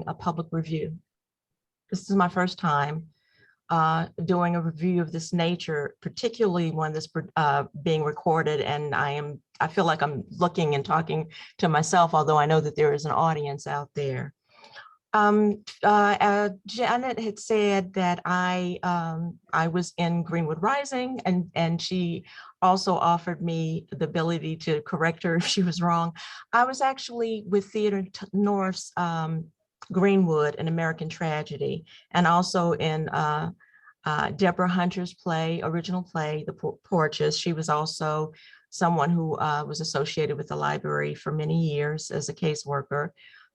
a public review. This is my first time doing a review of this nature, particularly one that's being recorded, and I feel like I'm looking and talking to myself, although I know that there is an audience out there. Janet had said that I was in Greenwood Rising, and she also offered me the ability to correct her if she was wrong. I was actually with Theater North's Greenwood, An American Tragedy, and also in Deborah Hunter's original play, The Porches. She was also someone who was associated with the library for many years as a caseworker,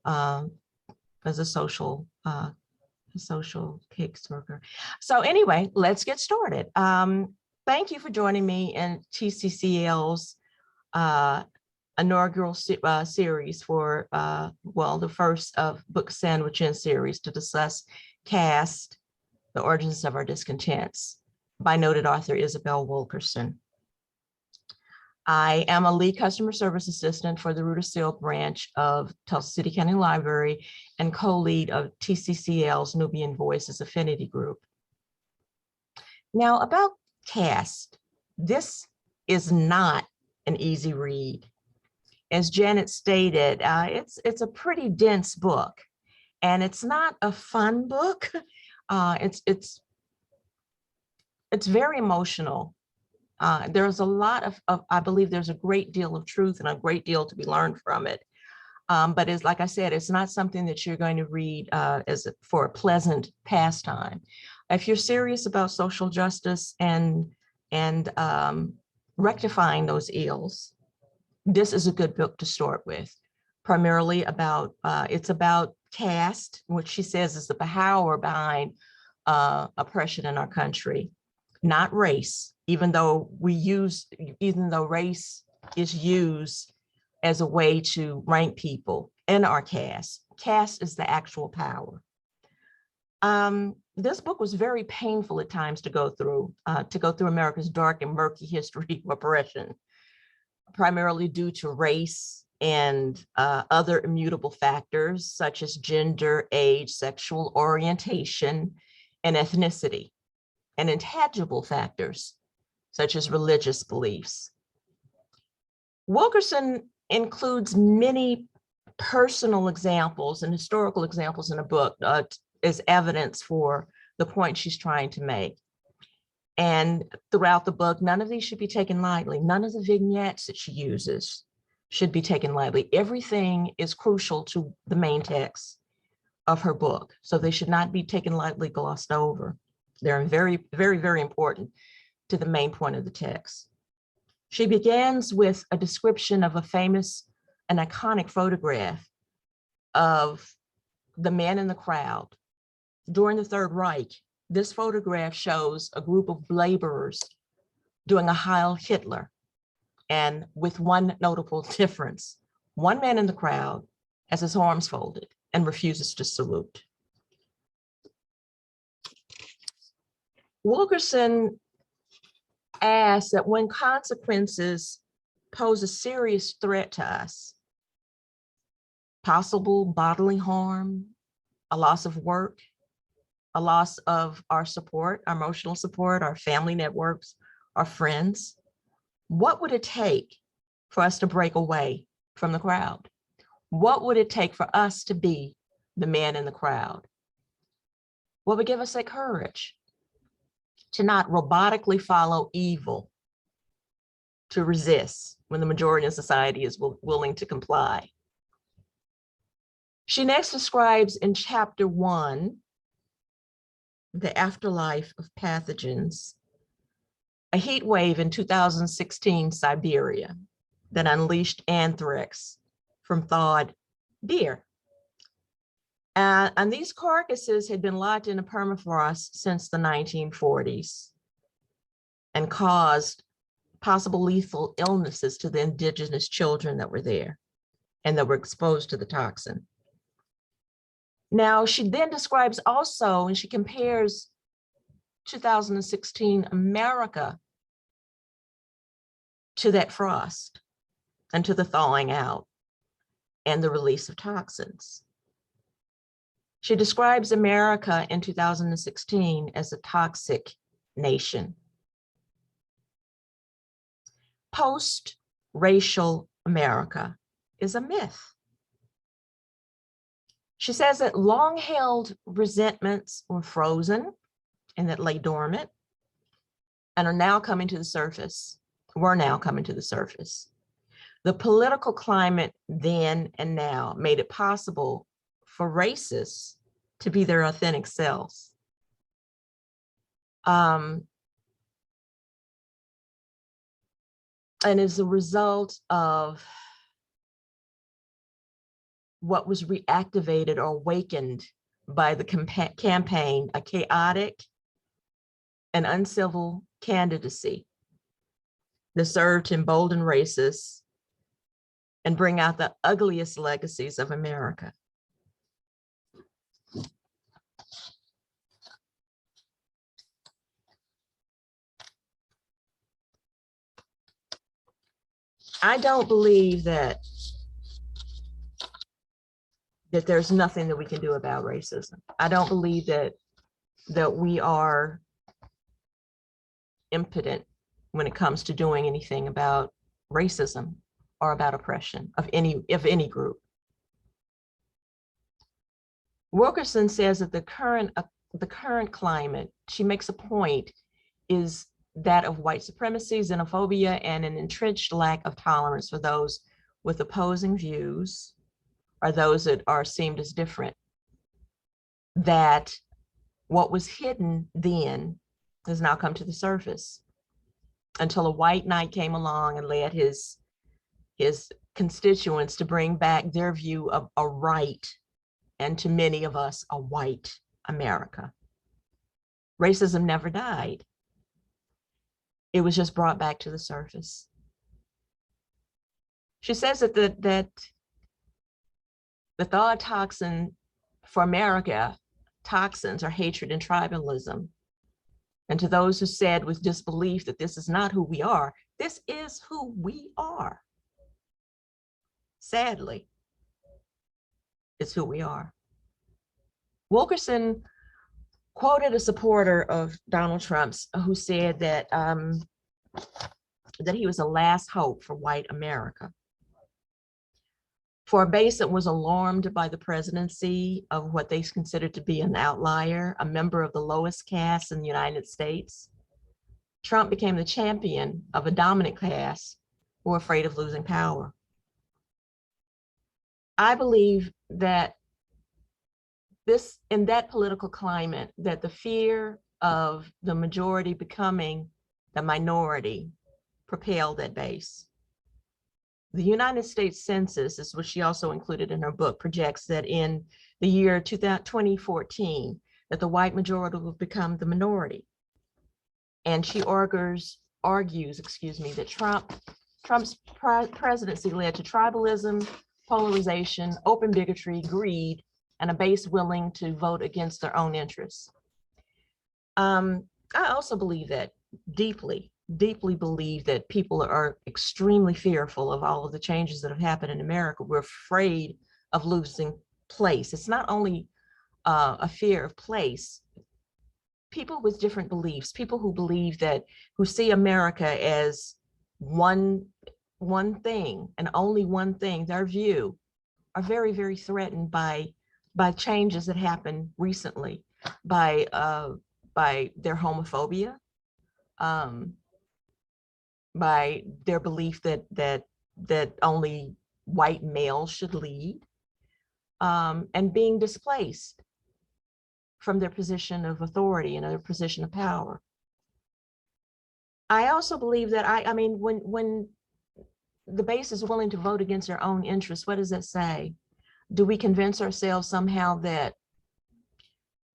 as a social caseworker. So anyway, let's get started. Thank you for joining me in TCCL's inaugural series for, well, the first of Book Sandwich-In series to discuss Caste, The Origins of Our Discontents, by noted author Isabel Wilkerson. I am a lead customer service assistant for the Rudder-Seal branch of Tulsa City-County Library and co-lead of TCCL's Nubian Voices Affinity Group. Now, about Caste, this is not an easy read. As Janet stated, it's a pretty dense book, and it's not a fun book. It's very emotional. There's a lot of, I believe there's a great deal of truth and a great deal to be learned from it. But it's, like I said, it's not something that you're going to read for a pleasant pastime. If you're serious about social justice and rectifying those ills, this is a good book to start with. Primarily about, it's about caste, which she says is the power behind oppression in our country, not race, even though race is used as a way to rank people in our caste. Caste is the actual power. This book was very painful at times to go through America's dark and murky history of oppression, primarily due to race and other immutable factors such as gender, age, sexual orientation, and ethnicity, and intangible factors such as religious beliefs. Wilkerson includes many personal examples and historical examples in the book as evidence for the point she's trying to make. And throughout the book, none of these should be taken lightly. None of the vignettes that she uses should be taken lightly. Everything is crucial to the main text of her book, so they should not be taken lightly, glossed over. They're very, very, very important to the main point of the text. She begins with a description of a famous and iconic photograph of the man in the crowd. During the Third Reich, this photograph shows a group of laborers doing a Heil Hitler, and with one notable difference. One man in the crowd has his arms folded and refuses to salute. Wilkerson asks that when consequences pose a serious threat to us, possible bodily harm, a loss of work, a loss of our support, our emotional support, our family networks, our friends, what would it take for us to break away from the crowd? What would it take for us to be the man in the crowd? What would give us that courage to not robotically follow evil, to resist when the majority of society is willing to comply? She next describes in chapter 1, the afterlife of pathogens, a heat wave in 2016 Siberia that unleashed anthrax from thawed deer. And these carcasses had been locked in a permafrost since the 1940s and caused possible lethal illnesses to the indigenous children that were there and that were exposed to the toxin. Now, she then describes also, and she compares 2016 America to that frost and to the thawing out and the release of toxins. She describes America in 2016 as a toxic nation. Post-racial America is a myth. She says that long-held resentments were frozen and that lay dormant and are now coming to the surface. Were now coming to the surface. The political climate then and now made it possible for racists to be their authentic selves. And as a result of what was reactivated or awakened by the campaign, a chaotic and uncivil candidacy that served to embolden racists and bring out the ugliest legacies of America. I don't believe that there's nothing that we can do about racism. I don't believe that we are impotent when it comes to doing anything about racism or about oppression of any group. Wilkerson says that the current climate, she makes a point, is that of white supremacy, xenophobia, and an entrenched lack of tolerance for those with opposing views or those that are seen as different. That what was hidden then has now come to the surface until a white knight came along and led his constituents to bring back their view of a right, and to many of us, a white America. Racism never died. It was just brought back to the surface. She says that the thought toxin for America, toxins are hatred and tribalism. And to those who said with disbelief that this is not who we are, this is who we are. Sadly, it's who we are. Wilkerson quoted a supporter of Donald Trump's who said that that he was the last hope for white America. For a base that was alarmed by the presidency of what they considered to be an outlier, a member of the lowest caste in the United States, Trump became the champion of a dominant caste who were afraid of losing power. I believe that in that political climate, that the fear of the majority becoming the minority propelled that base. The United States Census, is what she also included in her book, projects that in the year 2014, that the white majority will become the minority. And she argues, that Trump's presidency led to tribalism, polarization, open bigotry, greed, and a base willing to vote against their own interests. I also believe that deeply believe that people are extremely fearful of all of the changes that have happened in America. We're afraid of losing place. It's not only a fear of place. People with different beliefs, people who believe who see America as one thing and only one thing, their view, are very, very threatened by changes that happened recently, by their homophobia, by their belief that only white males should lead, and being displaced from their position of authority and their position of power. I also believe that I mean, when the base is willing to vote against their own interests, what does that say? Do we convince ourselves somehow that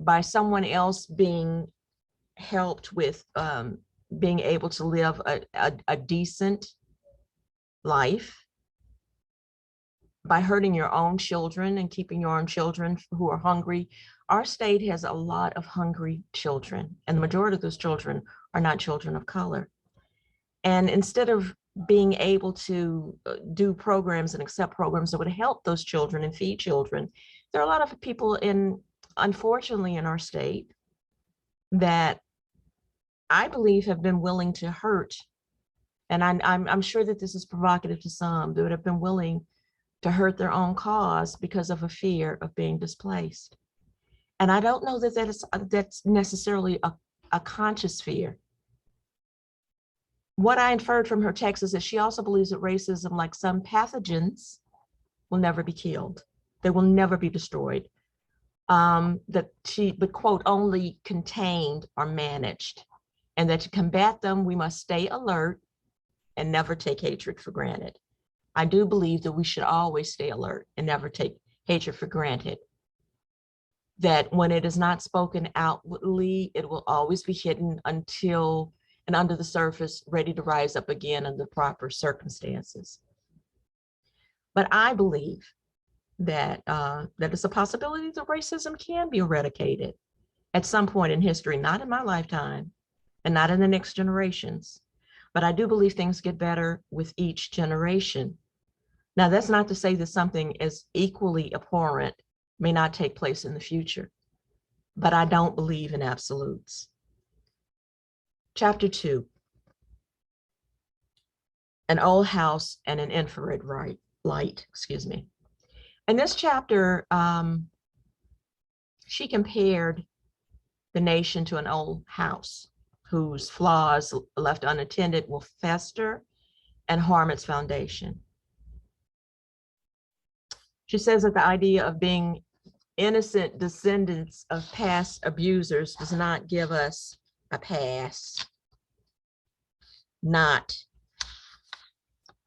by someone else being helped with being able to live a decent life, by hurting your own children and keeping your own children who are hungry? Our state has a lot of hungry children, and the majority of those children are not children of color. And instead of being able to do programs and accept programs that would help those children and feed children, there are a lot of people in unfortunately, in our state that I believe have been willing to hurt. And I'm sure that this is provocative to some that would have been willing to hurt their own cause because of a fear of being displaced. And I don't know that that's necessarily a conscious fear. What I inferred from her text is that she also believes that racism, like some pathogens, will never be killed. They will never be destroyed. That she would, quote, only contained or managed. And that to combat them, we must stay alert and never take hatred for granted. I do believe that we should always stay alert and never take hatred for granted. That when it is not spoken outwardly, it will always be hidden until and under the surface, ready to rise up again in the proper circumstances. But I believe that that it's a possibility that racism can be eradicated at some point in history, not in my lifetime and not in the next generations. But I do believe things get better with each generation. Now, that's not to say that something as equally abhorrent may not take place in the future, but I don't believe in absolutes. Chapter 2, an old house and an infrared light, excuse me. In this chapter, she compared the nation to an old house whose flaws left unattended will fester and harm its foundation. She says that the idea of being innocent descendants of past abusers does not give us a pass not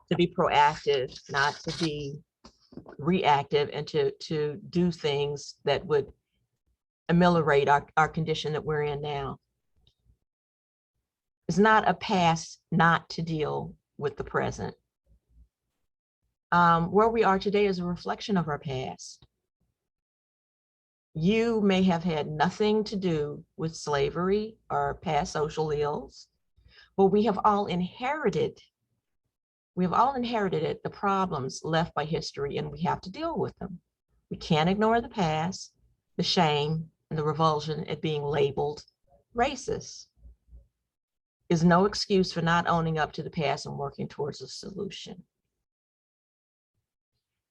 to be proactive, not to be reactive, and to do things that would ameliorate our condition that we're in now. It's not a pass not to deal with the present. Where we are today is a reflection of our past. You may have had nothing to do with slavery or past social ills, but we have all inherited it, the problems left by history, and we have to deal with them. We can't ignore the past, the shame, and the revulsion at being labeled racist. Is no excuse for not owning up to the past and working towards a solution.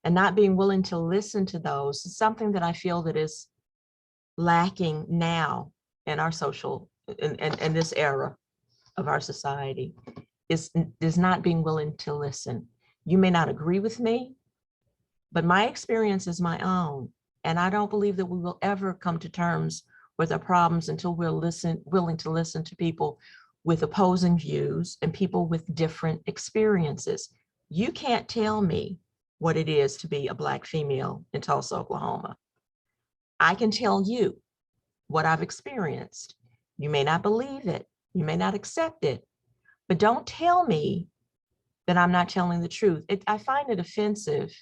And not being willing to listen to those is something that I feel that is lacking now in our social, in this era of our society, is not being willing to listen. You may not agree with me, but my experience is my own. And I don't believe that we will ever come to terms with our problems until we're willing to listen to people with opposing views and people with different experiences. You can't tell me what it is to be a Black female in Tulsa, Oklahoma. I can tell you what I've experienced. You may not believe it, you may not accept it, but don't tell me that I'm not telling the truth. I find it offensive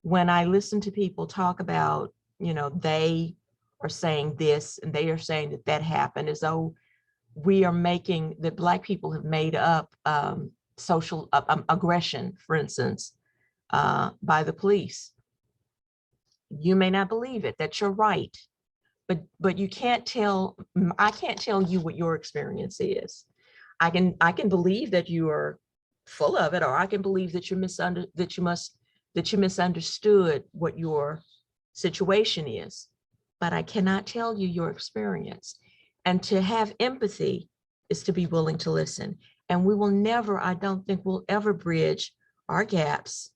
when I listen to people talk about, they are saying this and they are saying that happened, as though we are making that Black people have made up social aggression, for instance, by the police. You may not believe it, that you're right, but I can't tell you what your experience is. I can believe that you are full of it, or I can believe that you misunderstood what your situation is, but I cannot tell you your experience. And to have empathy is to be willing to listen. And we will never, I don't think we'll ever bridge our gaps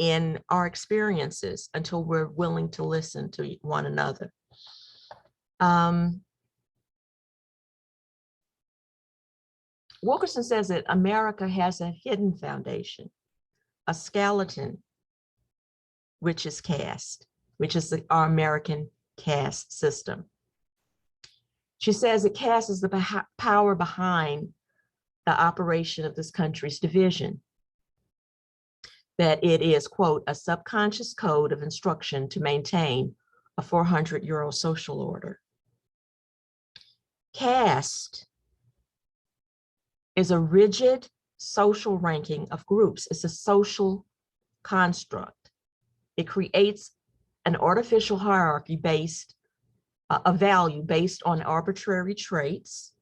in our experiences until we're willing to listen to one another. Wilkerson says that America has a hidden foundation, a skeleton, which is caste, which is our American caste system. She says that caste is the power behind the operation of this country's division, that it is, quote, a subconscious code of instruction to maintain a 400-year-old social order. Caste is a rigid social ranking of groups. It's a social construct. It creates an artificial hierarchy based, a value based on arbitrary traits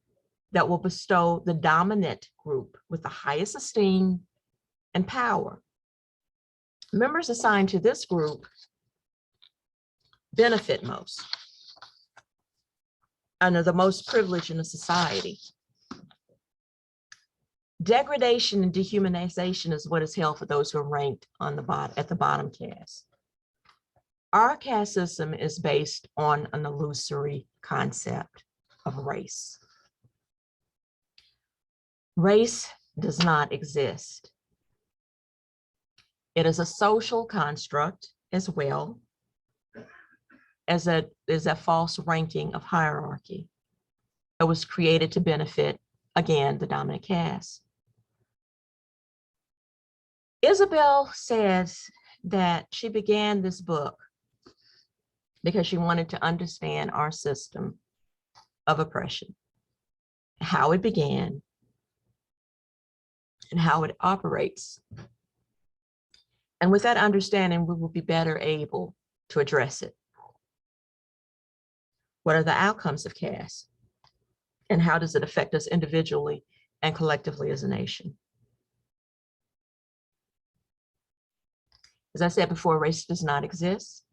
that will bestow the dominant group with the highest esteem and power. Members assigned to this group benefit most and are the most privileged in a society. Degradation and dehumanization is what is held for those who are ranked on the bottom, at the bottom caste. Our caste system is based on an illusory concept of race. Race does not exist. It is a social construct as well as a false ranking of hierarchy. It was created to benefit, again, the dominant caste. Isabel says that she began this book because she wanted to understand our system of oppression, how it began, and how it operates. And with that understanding, we will be better able to address it. What are the outcomes of caste? And how does it affect us individually and collectively as a nation? As I said before, race does not exist.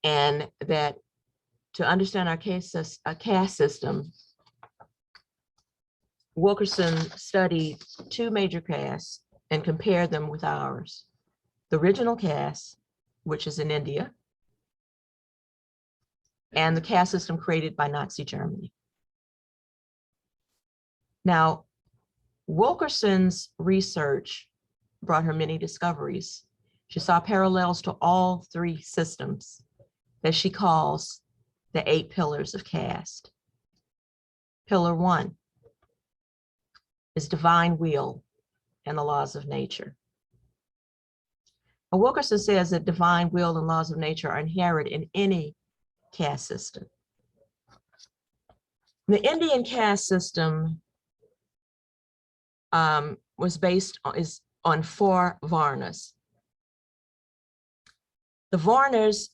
And that to understand our caste system, Wilkerson studied two major castes and compared them with ours. The original caste, which is in India, and the caste system created by Nazi Germany. Now, Wilkerson's research brought her many discoveries. She saw parallels to all three systems that she calls the 8 pillars of caste. Pillar 1 is divine will and the laws of nature. And Wilkerson says that divine will and laws of nature are inherent in any caste system. The Indian caste system was based on 4 varnas. The varnas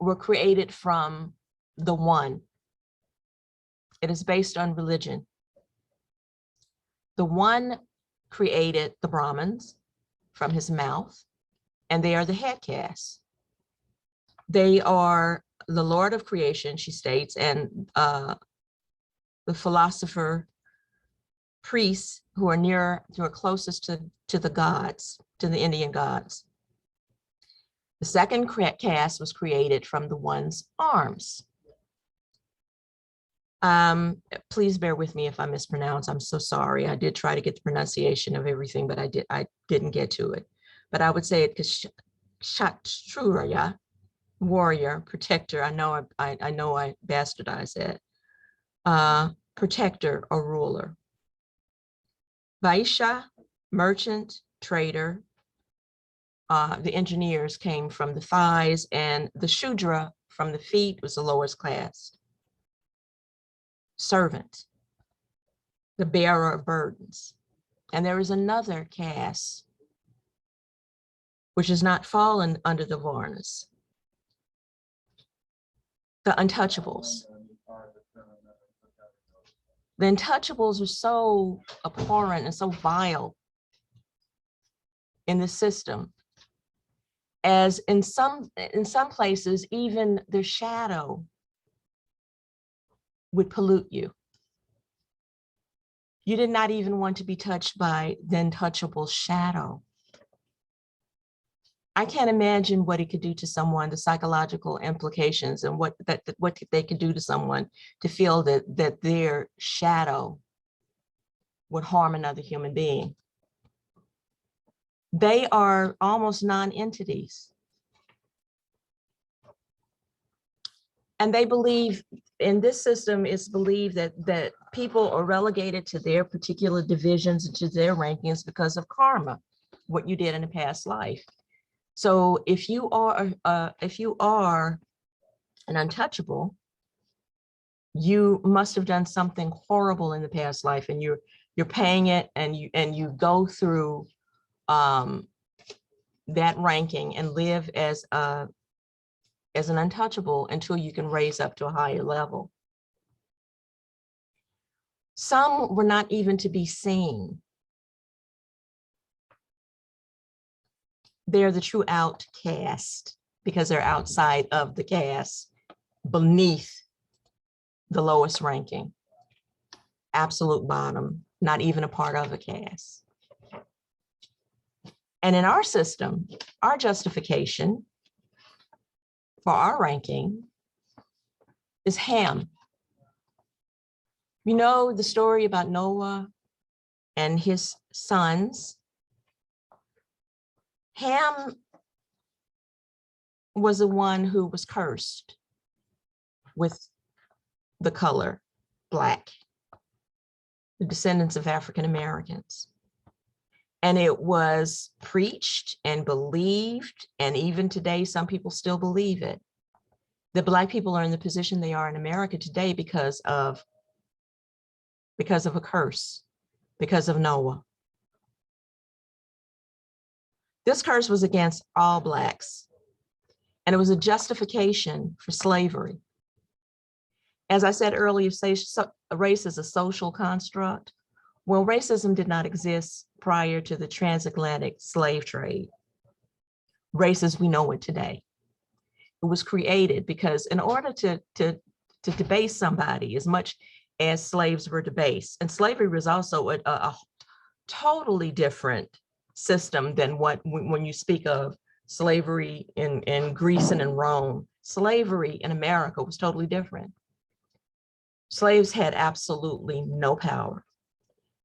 were created from the one. It is based on religion. The one created the Brahmins from his mouth, and they are the head caste. They are the Lord of creation, she states, and the philosopher, priests who are closest to the gods, to the Indian gods. The second caste was created from the one's arms. Please bear with me if I mispronounce. I'm so sorry. I did try to get the pronunciation of everything, but I didn't get to it. But I would say it Kshatriya, warrior, protector. I know I bastardized that. Protector or ruler. Vaishya, merchant, trader. The engineers came from the thighs, and the Shudra from the feet was the lowest class. Servant, the bearer of burdens. And there is another caste which has not fallen under the varnas. The untouchables. The untouchables are so abhorrent and so vile in the system, as in some places, even their shadow would pollute you. You did not even want to be touched by the untouchable shadow. I can't imagine what it could do to someone, the psychological implications, and what they could do to someone to feel that their shadow would harm another human being. They are almost non-entities. And they believe, in this system, it's believed that people are relegated to their particular divisions and to their rankings because of karma, what you did in a past life. So if you are an untouchable, you must have done something horrible in the past life, and you're paying it, and you go through that ranking and live as an untouchable until you can raise up to a higher level. Some were not even to be seen. They're the true outcast because they're outside of the caste, beneath the lowest ranking, absolute bottom, not even a part of a caste. And in our system, our justification for our ranking is Ham. You know the story about Noah and his sons. Ham was the one who was cursed with the color Black, the descendants of African Americans. And it was preached and believed, and even today, some people still believe it, that Black people are in the position they are in America today because of a curse, because of Noah. This curse was against all Blacks, and it was a justification for slavery. As I said earlier, race is a social construct. Well, racism did not exist prior to the transatlantic slave trade. Race as we know it today. It was created because in order to debase somebody as much as slaves were debased, and slavery was also a totally different system than when you speak of slavery in Greece and in Rome. Slavery in America was totally different. Slaves had absolutely no power.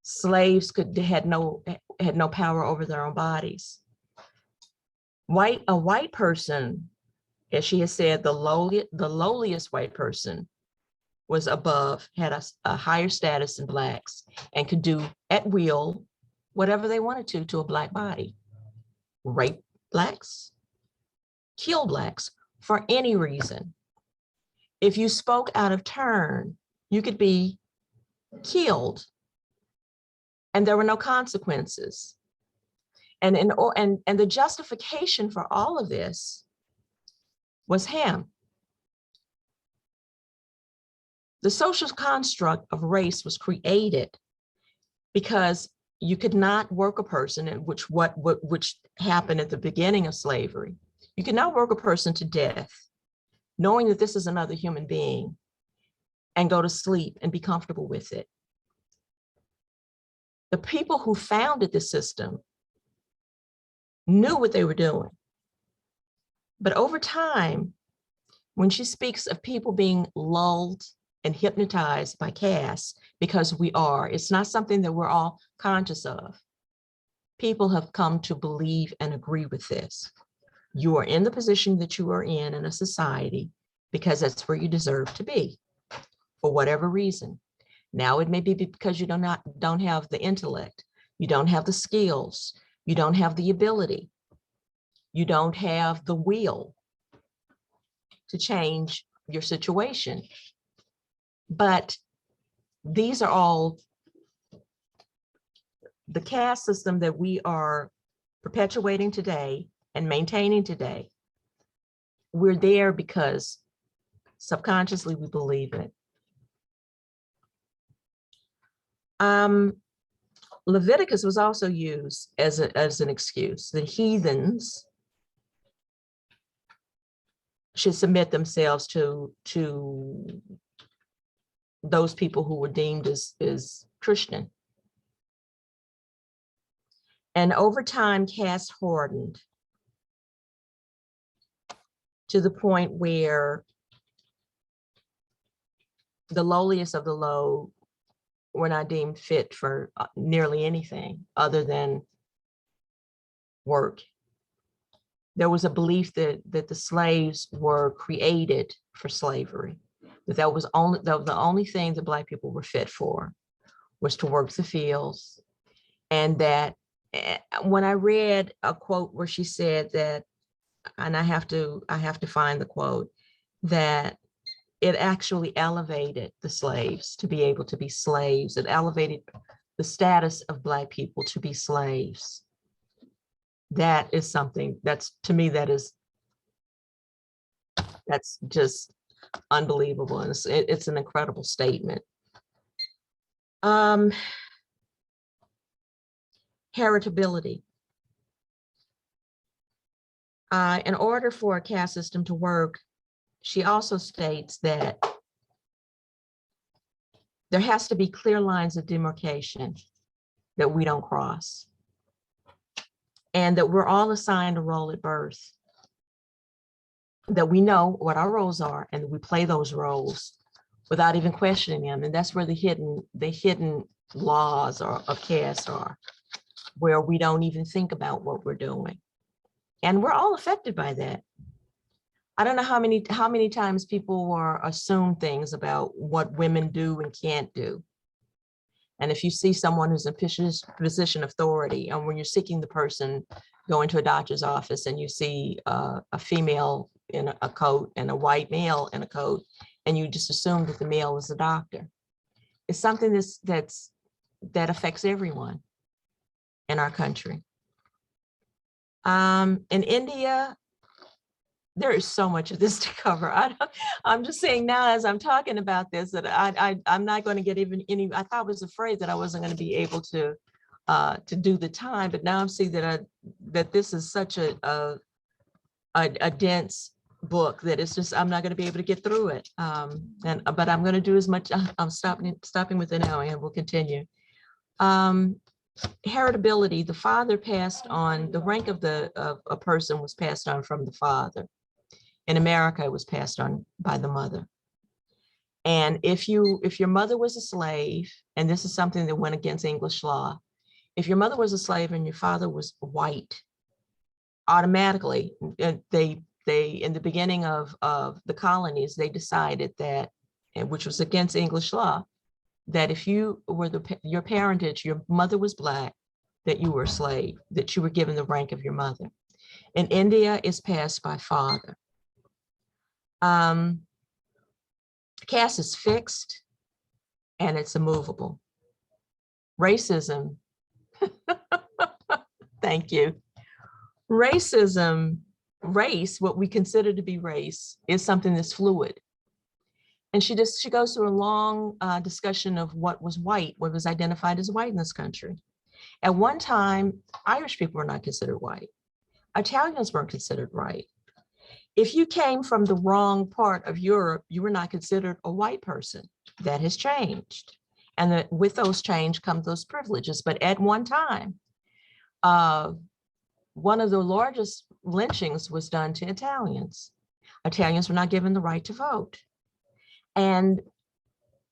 Slaves had no power over their own bodies. A white person, as she has said, the lowliest white person was above, had a higher status than Blacks, and could do at will whatever they wanted to a Black body. Rape Blacks, kill Blacks for any reason. If you spoke out of turn, you could be killed, and there were no consequences. And the justification for all of this was Ham. The social construct of race was created because you could not work a person, which happened at the beginning of slavery. You could not work a person to death, knowing that this is another human being, and go to sleep and be comfortable with it. The people who founded the system knew what they were doing. But over time, when she speaks of people being lulled and hypnotized by caste, because it's not something that we're all conscious of. People have come to believe and agree with this. You are in the position that you are in a society because that's where you deserve to be, for whatever reason. Now it may be because you don't have the intellect, you don't have the skills, you don't have the ability, you don't have the will to change your situation. But these are all the caste system that we are perpetuating today and maintaining today. We're there because subconsciously we believe it. Leviticus was also used as an excuse. The heathens should submit themselves to those people who were deemed as Christian. And over time, caste hardened to the point where the lowliest of the low were not deemed fit for nearly anything other than work. There was a belief that the slaves were created for slavery, that was the only thing that Black people were fit for, was to work the fields. And that when I read a quote where she said that, and I have to find the quote, that it actually elevated the slaves to be able to be slaves. It elevated the status of Black people to be slaves. that is something that's, to me, that's just unbelievable. And it's an incredible statement. Heritability. In order for a caste system to work, she also states that there has to be clear lines of demarcation that we don't cross, and that we're all assigned a role at birth, that we know what our roles are and we play those roles without even questioning them. And that's where the hidden laws of caste are, where we don't even think about what we're doing. And we're all affected by that. I don't know how many times people assume things about what women do and can't do. And if you see someone who's in a position of authority, and when you're seeking the person, go into a doctor's office and you see a female in a coat and a white male in a coat, and you just assume that the male is a doctor. It's something that affects everyone in our country. In India, there is so much of this to cover. I'm just saying now, as I'm talking about this, that I'm not going to get even any. I thought I was afraid that I wasn't going to be able to do the time, but now I'm seeing that this is such a dense book that it's just, I'm not going to be able to get through it. But I'm going to do as much. I'm stopping with an hour, and we'll continue. Heritability. The father passed on, the rank of a person was passed on from the father. In America, it was passed on by the mother. And if your mother was a slave, and this is something that went against English law, if your mother was a slave and your father was white, automatically, they in the beginning of the colonies, they decided that, which was against English law, that if you were your parentage, your mother was Black, that you were a slave, that you were given the rank of your mother. In India, it's passed by father. Caste is fixed and it's immovable. Racism, thank you. Racism, race, what we consider to be race, is something that's fluid. And she goes through a long discussion of what was white, what was identified as white in this country. At one time, Irish people were not considered white. Italians weren't considered white. If you came from the wrong part of Europe, you were not considered a white person. That has changed. And with those change come those privileges. But at one time, one of the largest lynchings was done to Italians. Italians were not given the right to vote. And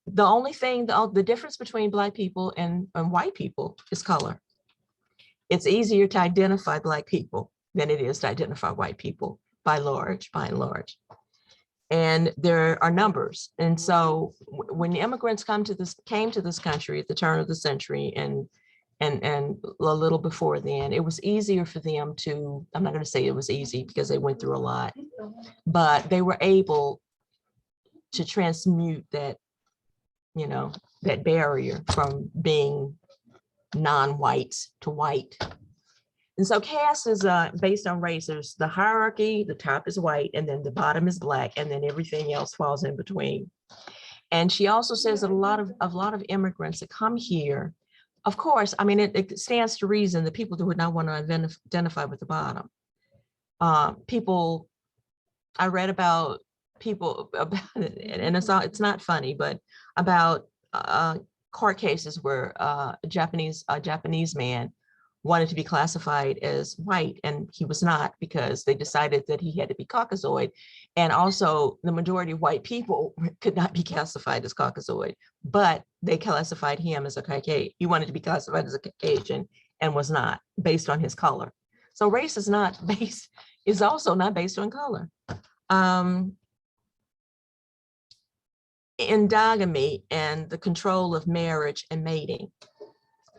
the only thing, the difference between Black people and white people is color. It's easier to identify Black people than it is to identify white people, by and large. And there are numbers. And so when the immigrants came to this country at the turn of the century and a little before then, it was easier for them to, I'm not going to say it was easy because they went through a lot, but they were able to transmute that, that barrier from being non-white to white. And so caste is based on race. There's the hierarchy, the top is white, and then the bottom is Black, and then everything else falls in between. And she also says that a lot of immigrants that come here, of course, I mean, it stands to reason that people would not want to identify with the bottom. I read about people and it's not funny, but about court cases where a Japanese man wanted to be classified as white, and he was not, because they decided that he had to be Caucasoid. And also the majority of white people could not be classified as Caucasoid, but they classified him as a Caucasian. He wanted to be classified as a Caucasian and was not, based on his color. So race is also not based on color. Endogamy and the control of marriage and mating.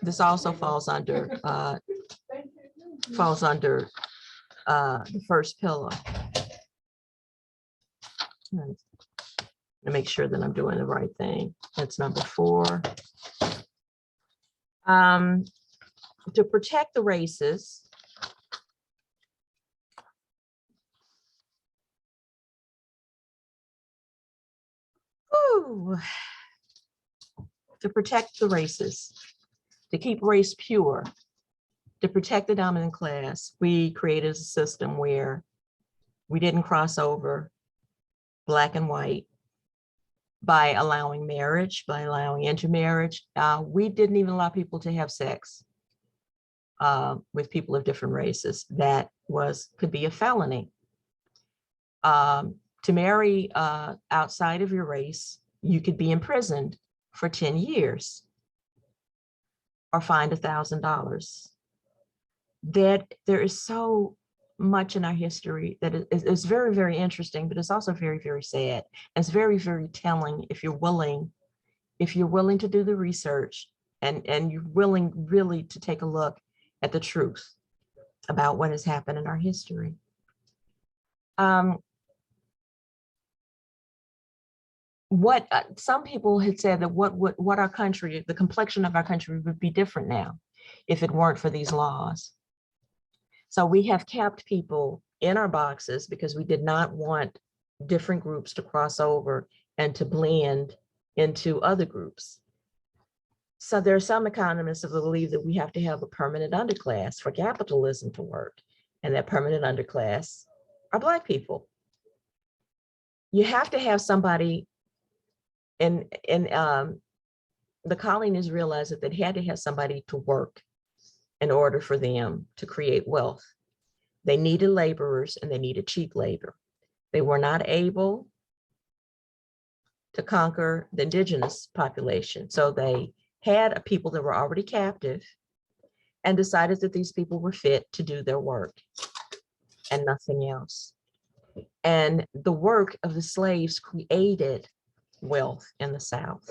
This also falls under the first pillar. To make sure that I'm doing the right thing. That's number 4. To protect the races, Whew. To protect the races, to keep race pure, to protect the dominant class, we created a system where we didn't cross over Black and white by allowing marriage, by allowing intermarriage. We didn't even allow people to have sex with people of different races. That could be a felony. To marry outside of your race, you could be imprisoned for 10 years or fined $1,000. That there is so much in our history that is very, very interesting, but it's also very, very sad. It's very, very telling if you're willing to do the research and you're willing really to take a look at the truth about what has happened in our history. What some people had said that what our country, the complexion of our country would be different now if it weren't for these laws. So we have kept people in our boxes because we did not want different groups to cross over and to blend into other groups. So there are some economists that believe that we have to have a permanent underclass for capitalism to work, and that permanent underclass are Black people. You have to have somebody, and the colonies realized that they had to have somebody to work in order for them to create wealth. They needed laborers and they needed cheap labor. They were not able to conquer the indigenous population. So they had people that were already captive and decided that these people were fit to do their work and nothing else. And the work of the slaves created wealth in the South.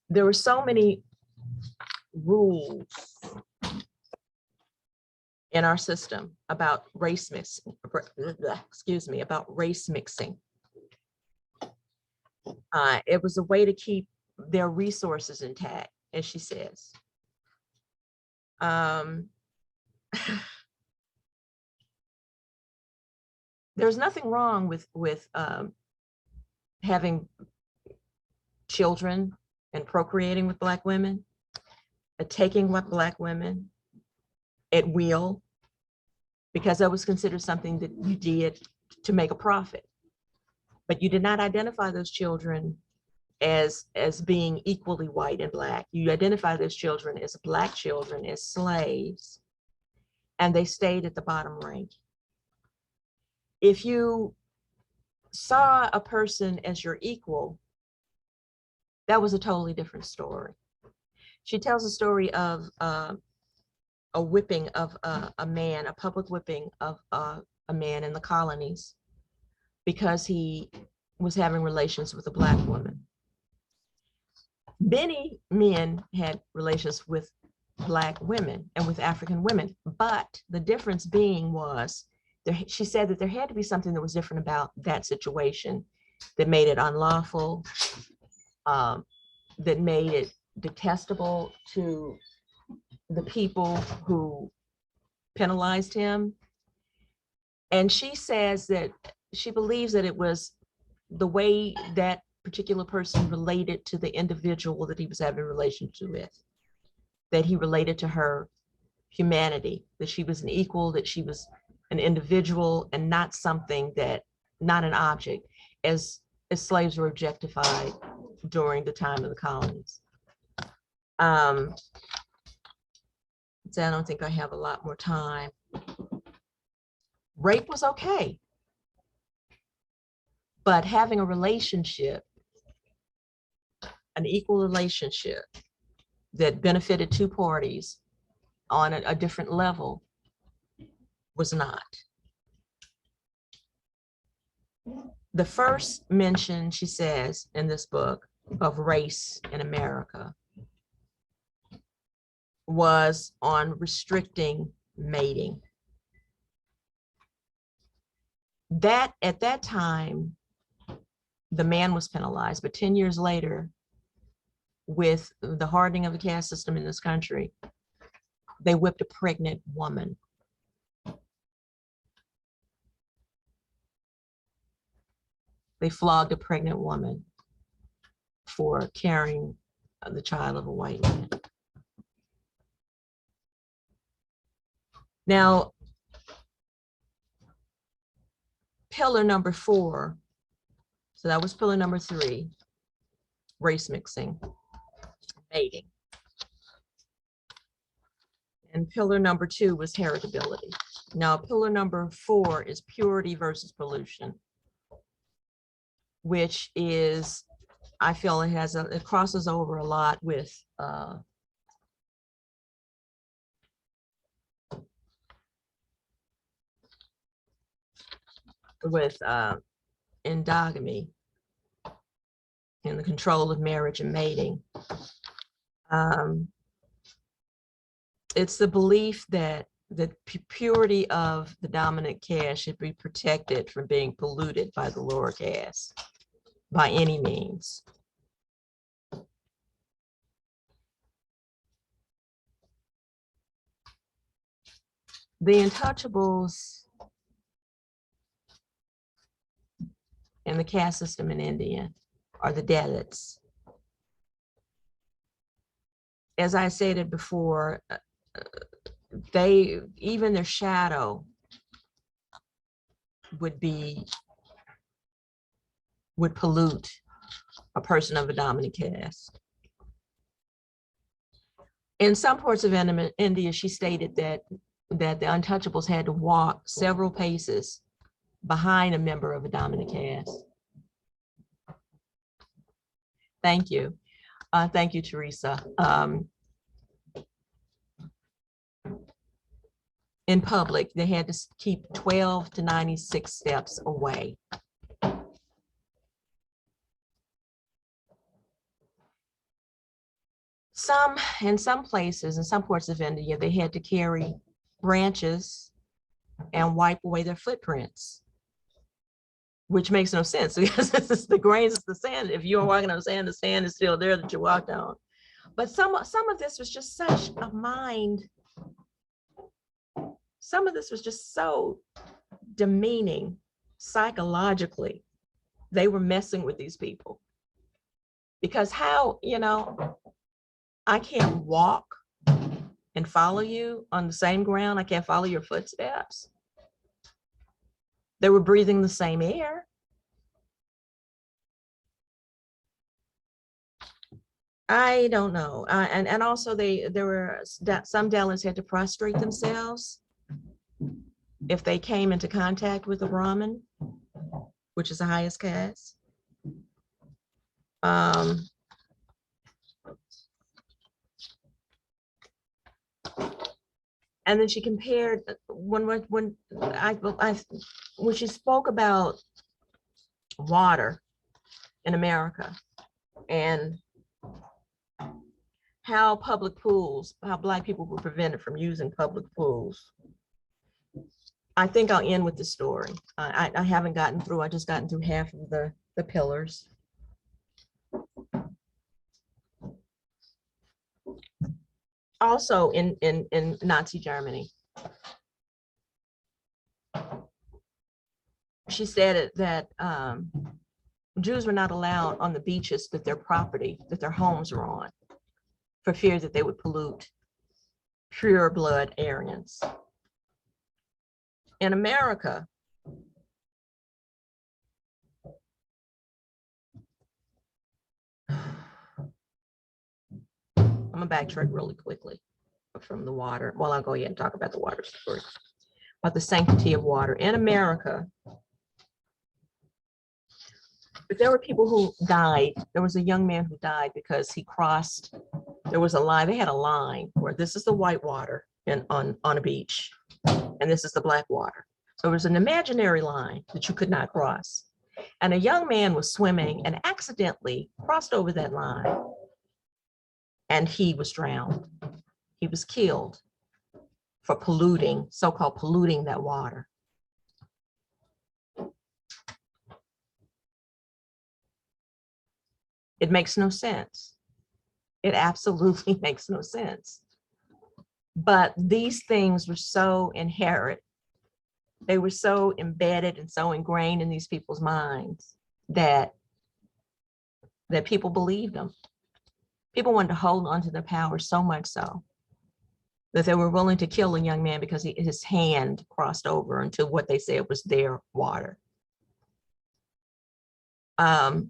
There were so many rules in our system about race mixing, about race mixing. It was a way to keep their resources intact, as she says. There's nothing wrong with having children and procreating with Black women, taking what Black women at will, because that was considered something that you did to make a profit. But you did not identify those children as being equally white and Black. You identify those children as Black children, as slaves, and they stayed at the bottom rank. If you saw a person as your equal, that was a totally different story. She tells a story of a whipping of a man, a public whipping of a man in the colonies because he was having relations with a Black woman. Many men had relations with Black women and with African women, but the difference being was, she said that there had to be something that was different about that situation that made it unlawful, that made it detestable to the people who penalized him. And she says that she believes that it was the way that particular person related to the individual that he was having a relationship with, that he related to her humanity, that she was an equal, that she was an individual and not something that, not an object, as slaves were objectified during the time of the colonies. So I don't think I have a lot more time. Rape was okay, but having a relationship, an equal relationship that benefited two parties on a different level was not. The first mention, she says in this book, of race in America was on restricting mating. That at that time, the man was penalized, but 10 years later, with the hardening of the caste system in this country, they whipped a pregnant woman. They flogged a pregnant woman for carrying the child of a white man. Now, pillar number 4, so that was pillar number 3, race mixing, mating. And pillar number 2 was heritability. Now, pillar number 4 is purity versus pollution, which is, I feel it crosses over a lot with endogamy and the control of marriage and mating. It's the belief that the purity of the dominant caste should be protected from being polluted by the lower caste by any means. The untouchables in the caste system in India are the Dalits. As I stated before, even their shadow would pollute a person of a dominant caste. In some parts of India, she stated that the untouchables had to walk several paces behind a member of a dominant caste. Thank you. Thank you, Teresa. In public, they had to keep 12 to 96 steps away. In some places, in some parts of India, they had to carry branches and wipe away their footprints, which makes no sense because this is the grains, it's the sand. If you're walking on sand, the sand is still there that you walked on. But some of this was just such a mind. Some of this was just so demeaning psychologically. They were messing with these people. Because how, I can't walk and follow you on the same ground. I can't follow your footsteps. They were breathing the same air. I don't know. And also there were some Dalits had to prostrate themselves if they came into contact with a Brahmin, which is the highest caste. And then she compared when she spoke about water in America and how Black people were prevented from using public pools. I think I'll end with the story. I haven't gotten through, I just gotten through half of the pillars. Also in Nazi Germany, she said that Jews were not allowed on the beaches that their homes were on, for fear that they would pollute pure blood Aryans. In America, I'm gonna backtrack really quickly from the water. Well, I'll go ahead and talk about the water story, about the sanctity of water. In America, but there were people who died. There was a young man who died because he crossed, there was a line, they had a line where this is the white water on a beach, and this is the black water. So there's an imaginary line that you could not cross. And a young man was swimming and accidentally crossed over that line, and he was drowned. He was killed for polluting, so-called polluting that water. It makes no sense. It absolutely makes no sense. But these things were so inherent. They were so embedded and so ingrained in these people's minds that people believed them. People wanted to hold on to their power so much so that they were willing to kill a young man because his hand crossed over into what they said was their water. I'll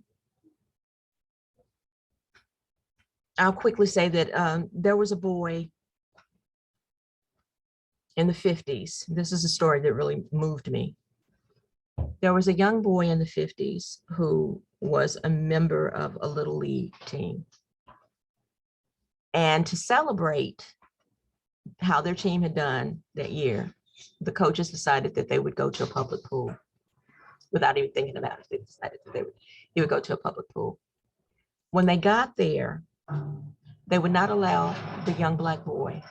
quickly say that there was a boy in the 50s. This is a story that really moved me. There was a young boy in the 50s who was a member of a little league team. And to celebrate how their team had done that year, the coaches decided that they would go to a public pool. Without even thinking about it, they decided that he would go to a public pool. When they got there, they would not allow the young black boy,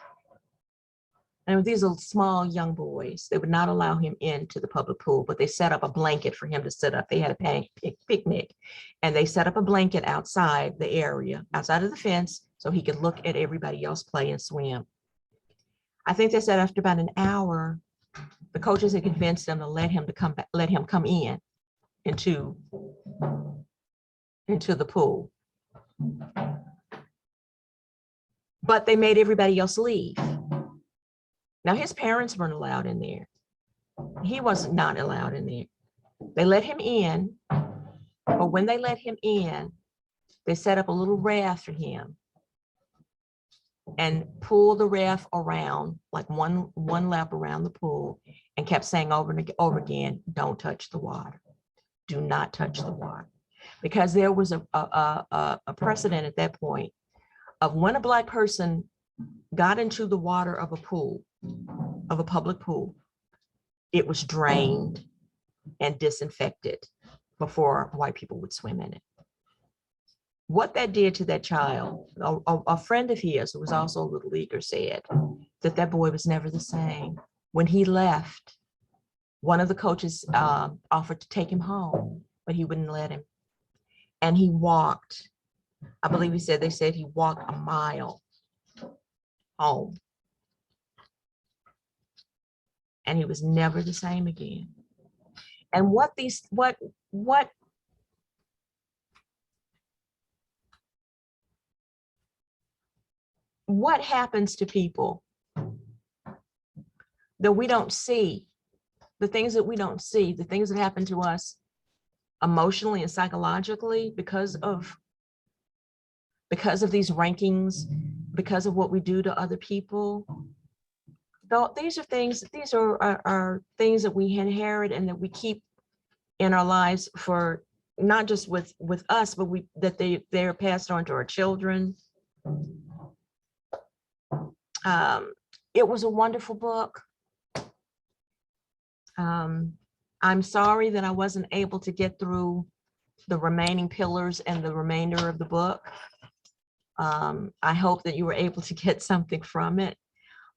and these are small young boys, they would not allow him into the public pool, but they set up a blanket for him to sit up. They had a picnic, and they set up a blanket outside the area, outside of the fence, so he could look at everybody else play and swim. I think they said after about an hour, the coaches had convinced them to let him come in into the pool. But they made everybody else leave. Now, his parents weren't allowed in there. He was not allowed in there. They let him in, but when they let him in, they set up a little raft for him and pulled the raft around, like one lap around the pool, and kept saying over and over again, don't touch the water. Do not touch the water. Because there was a precedent at that point of when a black person got into the water of a pool, of a public pool, it was drained and disinfected before white people would swim in it. What that did to that child, a friend of his who was also a little leaguer said that boy was never the same. When he left, one of the coaches offered to take him home, but he wouldn't let him. And he walked, I believe they said he walked a mile home. And he was never the same again. And what happens to people that we don't see, the things that we don't see, the things that happen to us emotionally and psychologically because of these rankings, because of what we do to other people. Though these are things that we inherit and that we keep in our lives for not just with us, but they're passed on to our children. It was a wonderful book. I'm sorry that I wasn't able to get through the remaining pillars and the remainder of the book. I hope that you were able to get something from it,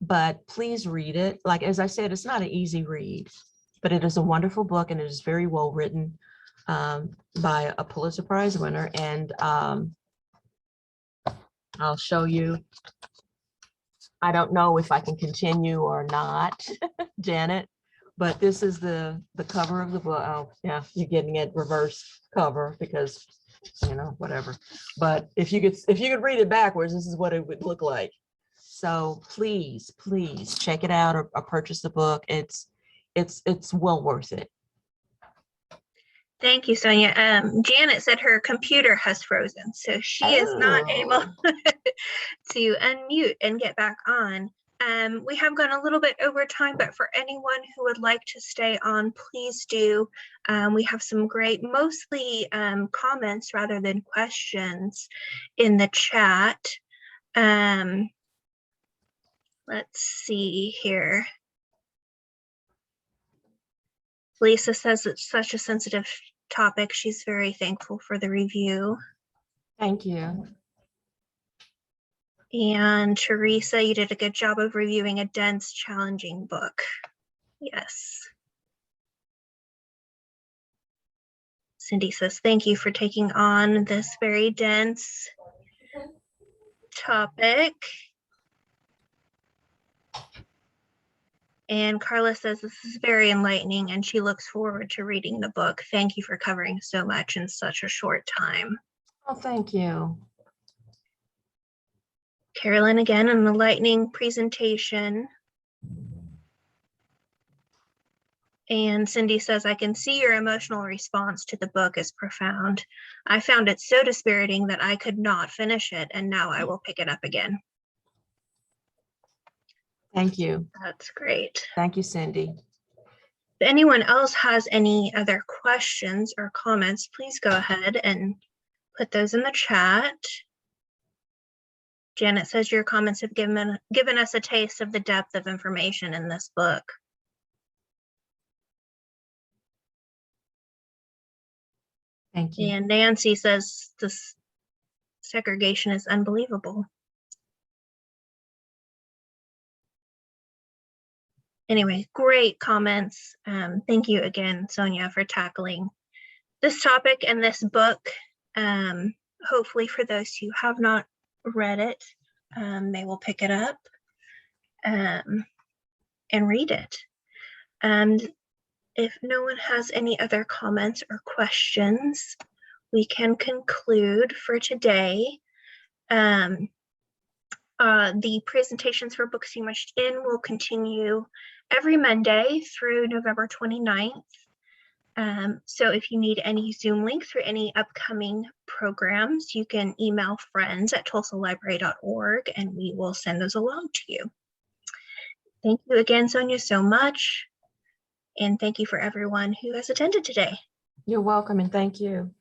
but please read it. Like, as I said, it's not an easy read, but it is a wonderful book and it is very well written by a Pulitzer Prize winner. And I'll show you. I don't know if I can continue or not, Janet, but this is the cover of the book. Oh, yeah, you're getting it reverse cover because, whatever. But if you could read it backwards, this is what it would look like. So please check it out or purchase the book. It's well worth it. Thank you, Sonia. Janet said her computer has frozen, so she is not able to unmute and get back on. We have gone a little bit over time, but for anyone who would like to stay on, please do. We have some great, mostly comments rather than questions in the chat. Let's see here. Lisa says it's such a sensitive topic. She's very thankful for the review. Thank you. And Teresa, you did a good job of reviewing a dense, challenging book. Yes. Cindy says, thank you for taking on this very dense topic. And Carla says this is very enlightening and she looks forward to reading the book. Thank you for covering so much in such a short time. Oh, thank you. Carolyn, again, an enlightening presentation. And Cindy says, I can see your emotional response to the book is profound. I found it so dispiriting that I could not finish it, and now I will pick it up again. Thank you. That's great. Thank you, Cindy. If anyone else has any other questions or comments, please go ahead and put those in the chat. Janet says your comments have given us a taste of the depth of information in this book. Thank you. And Nancy says this segregation is unbelievable. Anyway, great comments. Thank you again, Sonya, for tackling this topic and this book. Hopefully for those who have not read it, they will pick it up and read it. And if no one has any other comments or questions, we can conclude for today. The presentations for Books You Must In will continue every Monday through November 29th. So if you need any Zoom links for any upcoming programs, you can email friends@tulsalibrary.org and we will send those along to you. Thank you again, Sonya, so much. And thank you for everyone who has attended today. You're welcome and thank you.